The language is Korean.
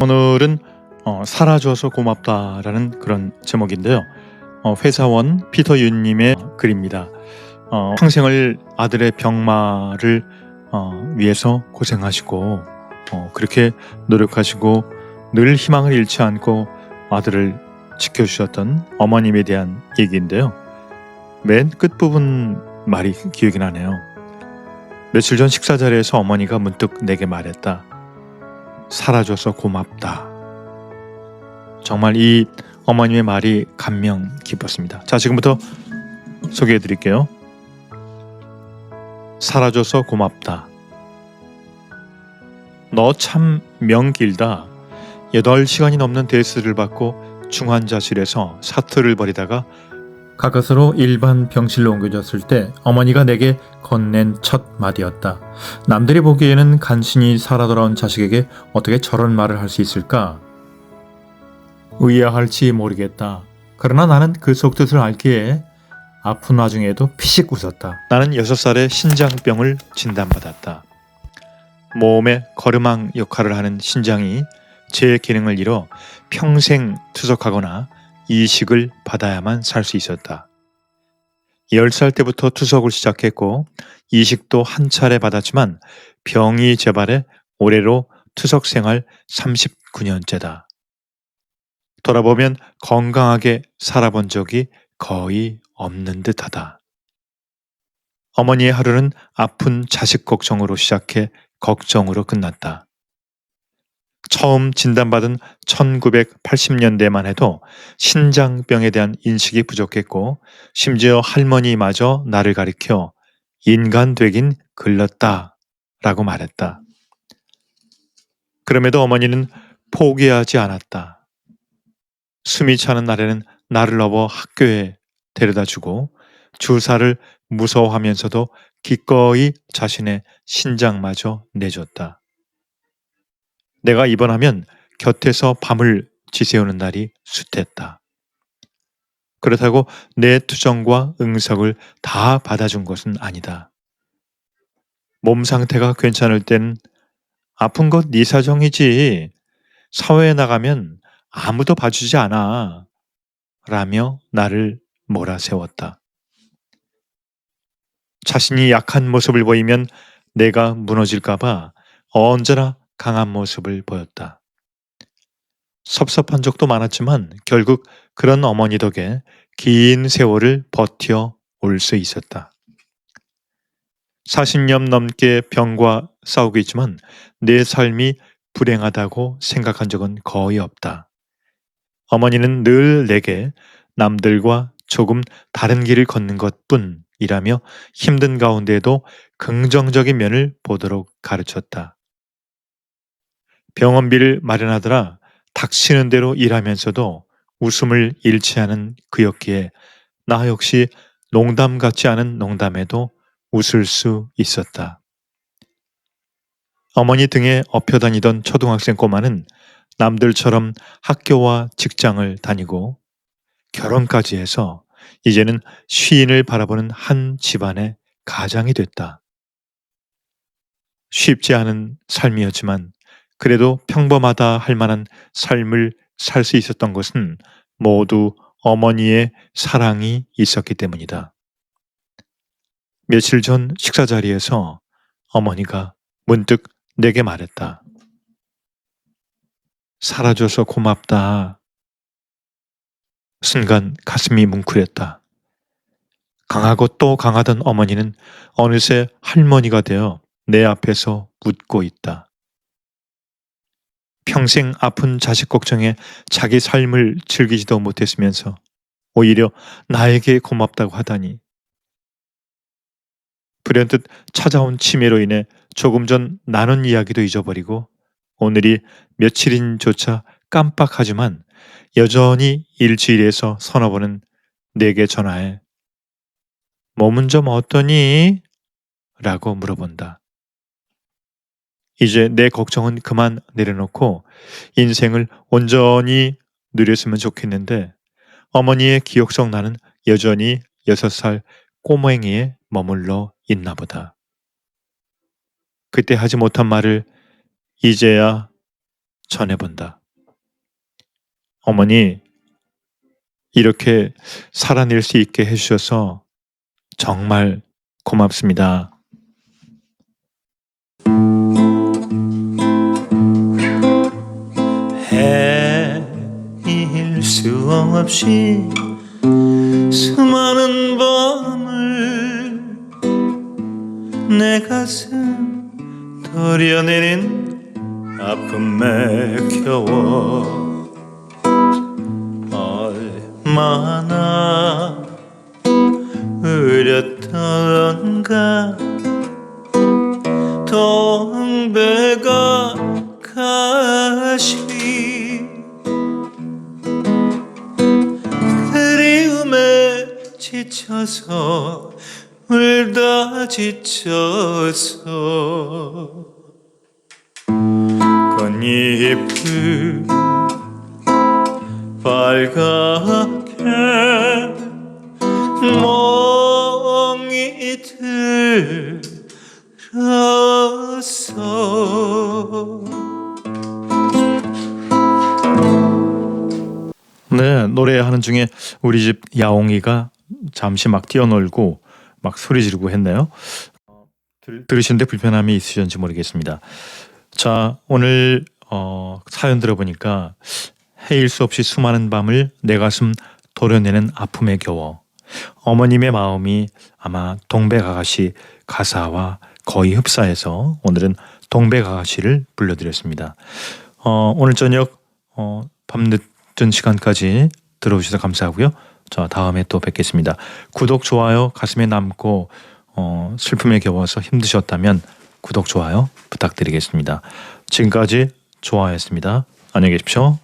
오늘은 사라져서 고맙다라는 그런 제목인데요. 회사원 피터 윤님의 글입니다. 평생을 아들의 병마를 위해서 고생하시고 그렇게 노력하시고 늘 희망을 잃지 않고 아들을 지켜주셨던 어머님에 대한 얘기인데요. 맨 끝부분 말이 기억이 나네요. 며칠 전 식사 자리에서 어머니가 문득 내게 말했다. 사라져서 고맙다. 정말 이 어머님의 말이 감명 깊었습니다. 자, 지금부터 소개해 드릴게요. 사라져서 고맙다. 너 참 명길다. 8시간이 넘는 데스를 받고 중환자실에서 사투를 벌이다가 가까스로 일반 병실로 옮겨졌을 때 어머니가 내게 건넨 첫 마디였다. 남들이 보기에는 간신히 살아 돌아온 자식에게 어떻게 저런 말을 할 수 있을까? 의아할지 모르겠다. 그러나 나는 그 속뜻을 알기에 아픈 와중에도 피식 웃었다. 나는 6살에 신장병을 진단받았다. 몸의 거름망 역할을 하는 신장이 제 기능을 잃어 평생 투석하거나 이식을 받아야만 살 수 있었다. 10살 때부터 투석을 시작했고 이식도 한 차례 받았지만 병이 재발해 올해로 투석 생활 39년째다. 돌아보면 건강하게 살아본 적이 거의 없는 듯하다. 어머니의 하루는 아픈 자식 걱정으로 시작해 걱정으로 끝났다. 처음 진단받은 1980년대만 해도 신장병에 대한 인식이 부족했고 심지어 할머니마저 나를 가리켜 인간 되긴 글렀다 라고 말했다. 그럼에도 어머니는 포기하지 않았다. 숨이 차는 날에는 나를 업어 학교에 데려다 주고 주사를 무서워하면서도 기꺼이 자신의 신장마저 내줬다. 내가 입원하면 곁에서 밤을 지새우는 날이 숱했다. 그렇다고 내 투정과 응석을 다 받아준 것은 아니다. 몸 상태가 괜찮을 땐 아픈 것 네 사정이지. 사회에 나가면 아무도 봐주지 않아. 라며 나를 몰아세웠다. 자신이 약한 모습을 보이면 내가 무너질까봐 언제나 강한 모습을 보였다. 섭섭한 적도 많았지만 결국 그런 어머니 덕에 긴 세월을 버텨 올 수 있었다. 40년 넘게 병과 싸우고 있지만 내 삶이 불행하다고 생각한 적은 거의 없다. 어머니는 늘 내게 남들과 조금 다른 길을 걷는 것뿐이라며 힘든 가운데에도 긍정적인 면을 보도록 가르쳤다. 병원비를 마련하더라 닥치는 대로 일하면서도 웃음을 잃지 않은 그였기에 나 역시 농담 같지 않은 농담에도 웃을 수 있었다. 어머니 등에 업혀 다니던 초등학생 꼬마는 남들처럼 학교와 직장을 다니고 결혼까지 해서 이제는 시인을 바라보는 한 집안의 가장이 됐다. 쉽지 않은 삶이었지만 그래도 평범하다 할 만한 삶을 살 수 있었던 것은 모두 어머니의 사랑이 있었기 때문이다. 며칠 전 식사 자리에서 어머니가 문득 내게 말했다. 사라져서 고맙다. 순간 가슴이 뭉클했다. 강하고 또 강하던 어머니는 어느새 할머니가 되어 내 앞에서 웃고 있다. 평생 아픈 자식 걱정에 자기 삶을 즐기지도 못했으면서 오히려 나에게 고맙다고 하다니. 불현듯 찾아온 치매로 인해 조금 전 나눈 이야기도 잊어버리고 오늘이 며칠인조차 깜빡하지만 여전히 일주일에서 서너 번은 내게 전화해 몸은 좀 어떠니? 라고 물어본다. 이제 내 걱정은 그만 내려놓고 인생을 온전히 누렸으면 좋겠는데 어머니의 기억 속 나는 여전히 6살 꼬맹이에 머물러 있나 보다. 그때 하지 못한 말을 이제야 전해본다. 어머니, 이렇게 살아낼 수 있게 해주셔서 정말 고맙습니다. 해일 수 없이 수많은 밤을 내 가슴 도려내는 아픔에 겨워 얼마나 으렸던가 동백아 가시 그리움에 지쳐서 울다 지쳐서 꽃잎을 빨갛게 멍이 들었어. 네, 노래하는 중에 우리 집 야옹이가 잠시 막 뛰어놀고 막 소리 지르고 했네요. 들으시는데 불편함이 있으셨는지 모르겠습니다. 자, 오늘 사연 들어보니까 해일 수 없이 수많은 밤을 내 가슴 도려내는 아픔에 겨워 어머님의 마음이 아마 동백아가씨 가사와 거의 흡사해서 오늘은 동백아가씨를 불러드렸습니다. 오늘 저녁 밤늦은 시간까지 들어주셔서 감사하고요. 자, 다음에 또 뵙겠습니다. 구독, 좋아요 가슴에 남고 슬픔에 겨워서 힘드셨다면 구독, 좋아요 부탁드리겠습니다. 지금까지 좋아했습니다. 안녕히 계십시오.